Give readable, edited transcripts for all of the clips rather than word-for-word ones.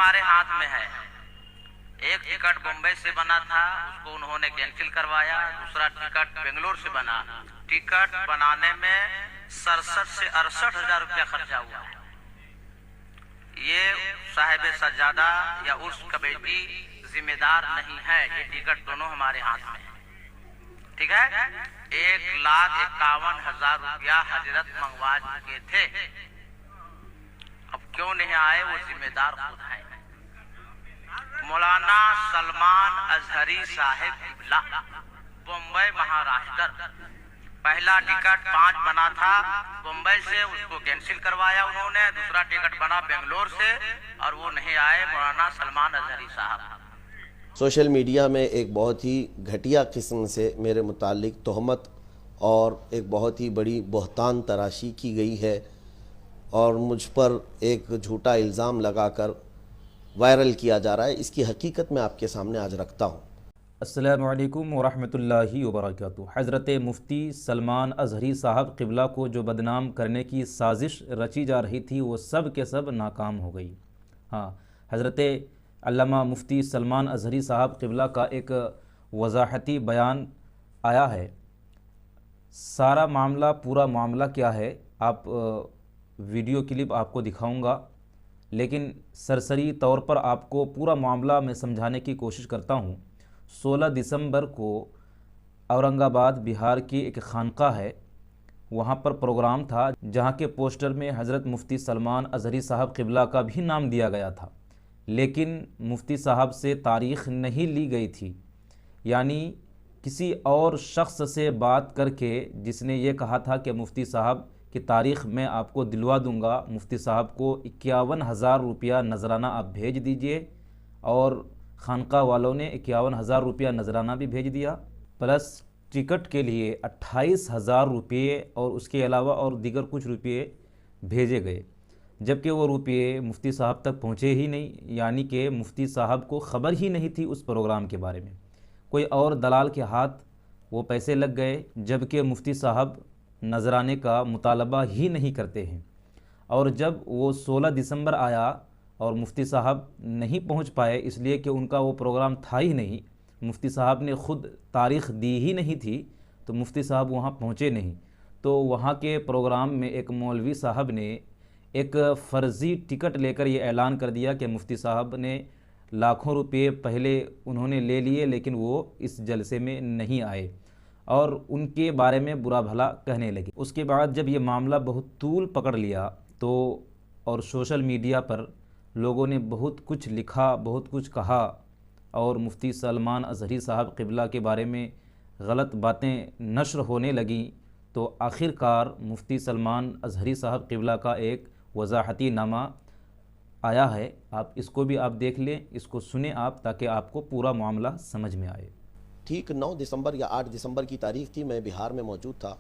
हमारे हाथ में है। एक टिकट बम्बई से बना था, उसको उन्होंने कैंसिल करवाया। दूसरा टिकट बेंगलोर से बना। टिकट बनाने में 67 से 68 हजार रुपया खर्चा हुआ है। ये साहिब सज्जादा या उर्स कमेटी जिम्मेदार नहीं है, ये टिकट दोनों हमारे हाथ में है। ठीक है। 1,51,000 रुपया हजरत मंगवा चुके थे, अब क्यों नहीं आए, वो जिम्मेदार खुद है। मौलाना सलमान अजहरी साहिब किबला, बम्बई महाराष्ट्र। पहला टिकट 5 बना था बम्बई से, उसको कैंसिल करवाया उन्होंने। दूसरा टिकट बना बेंगलोर से और वो नहीं आए, मौलाना सलमान अजहरी साहब। सोशल मीडिया में एक बहुत ही घटिया किस्म से मेरे मुतालिक तोहमत और एक बहुत ही बड़ी बहतान तराशी की गई है और मुझ पर एक झूठा इल्ज़ाम लगाकर वायरल किया जा रहा है। इसकी हकीकत मैं आपके सामने आज रखता हूँ। अस्सलामु अलैकुम वरहमतुल्लाहि वबरकातुहू। हज़रत मुफ्ती सलमान अज़हरी साहब क़िबला को जो बदनाम करने की साजिश रची जा रही थी वो सब के सब नाकाम हो गई। हाँ, हज़रत अल्लामा मुफ्ती सलमान अज़हरी साहब क़िबला का एक वज़ाहती बयान आया है। सारा मामला, पूरा मामला क्या है, आप वीडियो क्लिप आपको दिखाऊंगा, लेकिन सरसरी तौर पर आपको पूरा मामला मैं समझाने की कोशिश करता हूँ। 16 दिसंबर को औरंगाबाद बिहार की एक खानका है, वहाँ पर प्रोग्राम था जहाँ के पोस्टर में हज़रत मुफ्ती सलमान अज़हरी साहब क़िबला का भी नाम दिया गया था, लेकिन मुफ्ती साहब से तारीख़ नहीं ली गई थी। यानी किसी और शख्स से बात करके जिसने ये कहा था कि मुफ्ती साहब की तारीख़ मैं आपको दिलवा दूंगा, मुफ्ती साहब को 51,000 रुपया नजराना आप भेज दीजिए, और खानका वालों ने 51,000 रुपया नजराना भी भेज दिया, प्लस टिकट के लिए 28,000 रुपये और उसके अलावा और दीगर कुछ रुपये भेजे गए, जबकि वो रुपये मुफ्ती साहब तक पहुँचे ही नहीं। यानी कि मुफ्ती साहब को ख़बर ही नहीं थी उस प्रोग्राम के बारे में, कोई और दलाल के हाथ वो पैसे लग गए, जबकि मुफ्ती साहब नजराने का मुतालबा ही नहीं करते हैं। और जब वो 16 दिसंबर आया और मुफ्ती साहब नहीं पहुंच पाए, इसलिए कि उनका वो प्रोग्राम था ही नहीं, मुफ्ती साहब ने ख़ुद तारीख़ दी ही नहीं थी, तो मुफ्ती साहब वहाँ पहुँचे नहीं। तो वहाँ के प्रोग्राम में एक मौलवी साहब ने एक फ़र्ज़ी टिकट लेकर ये ऐलान कर दिया कि मुफ्ती साहब ने लाखों रुपये पहले उन्होंने ले लिए, लेकिन वो इस जलसे में नहीं आए और उनके बारे में बुरा भला कहने लगे। उसके बाद जब ये मामला बहुत तूल पकड़ लिया तो और सोशल मीडिया पर लोगों ने बहुत कुछ लिखा, बहुत कुछ कहा और मुफ्ती सलमान अज़हरी साहब क़िबला के बारे में गलत बातें नश्र होने लगीं, तो आखिरकार मुफ्ती सलमान अज़हरी साहब क़िबला का एक वज़ाहती नामा आया है। आप इसको भी आप देख लें, इसको सुने आप, ताकि आपको पूरा मामला समझ में आए। ठीक 9 दिसंबर या 8 दिसंबर की तारीख़ थी, मैं बिहार में मौजूद था।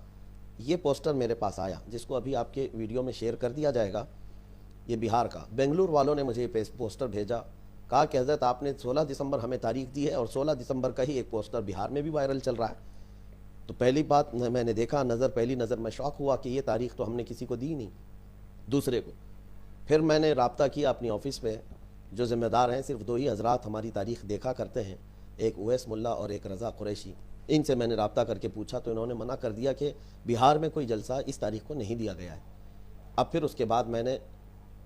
ये पोस्टर मेरे पास आया, जिसको अभी आपके वीडियो में शेयर कर दिया जाएगा। ये बिहार का, बेंगलुरु वालों ने मुझे ये पोस्टर भेजा, कहा कि हज़रत आपने 16 दिसंबर हमें तारीख़ दी है और 16 दिसंबर का ही एक पोस्टर बिहार में भी वायरल चल रहा है। तो पहली बात मैंने देखा, पहली नज़र में शौक हुआ कि ये तारीख़ तो हमने किसी को दी नहीं, दूसरे को। फिर मैंने राब्ता किया अपनी ऑफ़िस में, जो ज़िम्मेदार हैं, सिर्फ 2 ही हज़रात हमारी तारीख़ देखा करते हैं, एक उवैस मुल्ला और एक रज़ा कुरैशी। इनसे मैंने राब्ता करके पूछा तो इन्होंने मना कर दिया कि बिहार में कोई जलसा इस तारीख़ को नहीं दिया गया है। अब फिर उसके बाद मैंने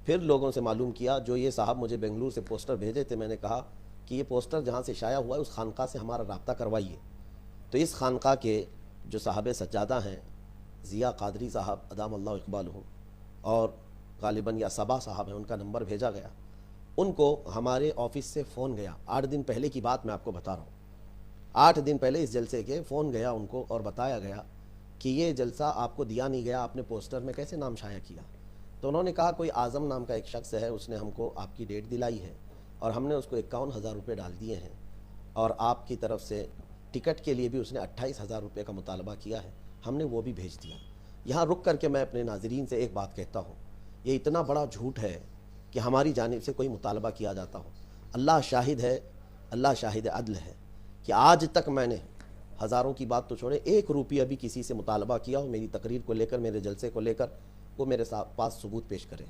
फिर लोगों से मालूम किया, जो ये साहब मुझे बेंगलुरु से पोस्टर भेजे थे, मैंने कहा कि ये पोस्टर जहाँ से शाया हुआ है उस खानका से हमारा राब्ता करवाइए। तो इस खानका के जो साहब सज्जादा हैं, ज़िया क़ादरी साहब अदामल्लाहु इक़बालहू, और गालिबन या सबा साहब हैं, उनका नंबर भेजा गया। उनको हमारे ऑफिस से फ़ोन गया, 8 दिन पहले की बात मैं आपको बता रहा हूँ। 8 दिन पहले इस जलसे के फ़ोन गया उनको और बताया गया कि ये जलसा आपको दिया नहीं गया, आपने पोस्टर में कैसे नाम शाया किया। तो उन्होंने कहा कोई आज़म नाम का एक शख्स है, उसने हमको आपकी डेट दिलाई है और हमने उसको 51,000 रुपये डाल दिए हैं, और आपकी तरफ से टिकट के लिए भी उसने 28,000 रुपये का मुतालबा किया है, हमने वो भी भेज दिया। यहाँ रुक करके मैं अपने नाज़रीन से एक बात कहता हूँ, ये इतना बड़ा झूठ है कि हमारी जानिब से कोई मुतालबा किया जाता हो। अल्लाह शाहिद है, अल्लाह शाहिद अदल है कि आज तक मैंने हज़ारों की बात तो छोड़े, 1 रुपया भी किसी से मुतालबा किया हो मेरी तकरीर को लेकर, मेरे जलसे को लेकर, वो मेरे पास सबूत पेश करें।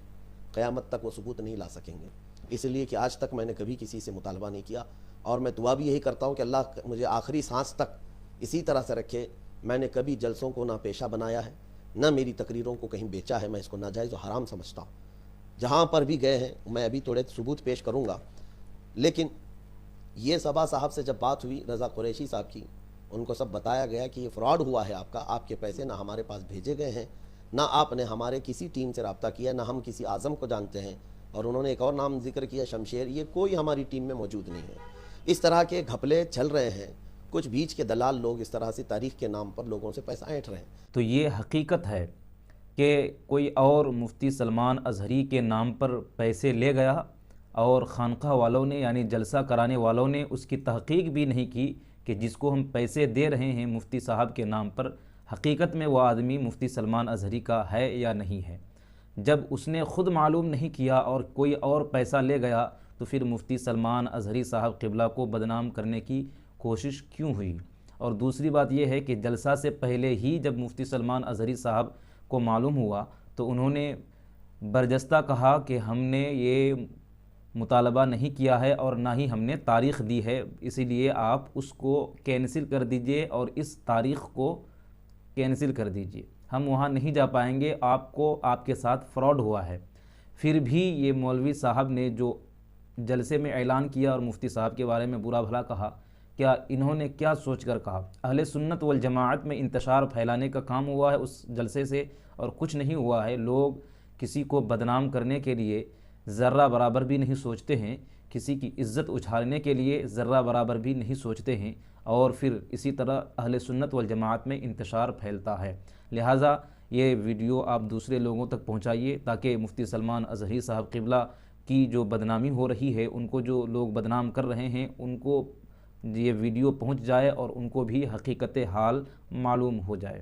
क़यामत तक वो सबूत नहीं ला सकेंगे। اس لیے کہ آج تک میں نے کبھی کسی سے مطالبہ نہیں کیا، اور میں دعا بھی یہی کرتا ہوں کہ اللہ مجھے آخری سانس تک اسی طرح سے رکھے۔ میں نے کبھی جلسوں کو نہ پیشہ بنایا ہے، نہ میری تقریروں کو کہیں بیچا ہے، میں اس کو ناجائز و حرام سمجھتا ہوں۔ جہاں پر بھی گئے ہیں میں ابھی تھوڑے ثبوت پیش کروں گا، لیکن یہ صبا صاحب سے جب بات ہوئی، رضا قریشی صاحب کی، ان کو سب بتایا گیا کہ یہ فراڈ ہوا ہے آپ کا، آپ کے پیسے نہ ہمارے پاس بھیجے گئے ہیں، نہ آپ نے ہمارے کسی ٹیم سے رابطہ کیا، نہ ہم کسی اعظم کو جانتے ہیں، اور انہوں نے ایک اور نام ذکر کیا شمشیر، یہ کوئی ہماری ٹیم میں موجود نہیں ہے۔ اس طرح کے گھپلے چل رہے ہیں، کچھ بیچ کے دلال لوگ اس طرح سے تاریخ کے نام پر لوگوں سے پیسہ اینٹھ رہے ہیں۔ تو یہ حقیقت ہے کہ کوئی اور مفتی سلمان اظہری کے نام پر پیسے لے گیا، اور خانقاہ والوں نے یعنی جلسہ کرانے والوں نے اس کی تحقیق بھی نہیں کی کہ جس کو ہم پیسے دے رہے ہیں مفتی صاحب کے نام پر، حقیقت میں وہ آدمی مفتی سلمان اظہری کا ہے یا نہیں ہے۔ جب اس نے خود معلوم نہیں کیا اور کوئی اور پیسہ لے گیا، تو پھر مفتی سلمان اظہری صاحب قبلہ کو بدنام کرنے کی کوشش کیوں ہوئی؟ اور دوسری بات یہ ہے کہ جلسہ سے پہلے ہی جب مفتی سلمان اظہری صاحب کو معلوم ہوا تو انہوں نے برجستہ کہا کہ ہم نے یہ مطالبہ نہیں کیا ہے اور نہ ہی ہم نے تاریخ دی ہے، اسی لیے آپ اس کو کینسل کر دیجئے اور اس تاریخ کو کینسل کر دیجئے، ہم وہاں نہیں جا پائیں گے، آپ کو آپ کے ساتھ فراڈ ہوا ہے۔ پھر بھی یہ مولوی صاحب نے جو جلسے میں اعلان کیا اور مفتی صاحب کے بارے میں برا بھلا کہا، کیا انہوں نے کیا سوچ کر کہا؟ اہل سنت والجماعت میں انتشار پھیلانے کا کام ہوا ہے اس جلسے سے، اور کچھ نہیں ہوا ہے۔ لوگ کسی کو بدنام کرنے کے لیے ذرہ برابر بھی نہیں سوچتے ہیں، کسی کی عزت اچھالنے کے لیے ذرہ برابر بھی نہیں سوچتے ہیں، اور پھر اسی طرح اہل سنت والجماعت میں انتشار پھیلتا ہے۔ لہٰذا یہ ویڈیو آپ دوسرے لوگوں تک پہنچائیے تاکہ مفتی سلمان اظہری صاحب قبلہ کی جو بدنامی ہو رہی ہے، ان کو جو لوگ بدنام کر رہے ہیں، ان کو یہ ویڈیو پہنچ جائے اور ان کو بھی حقیقت حال معلوم ہو جائے۔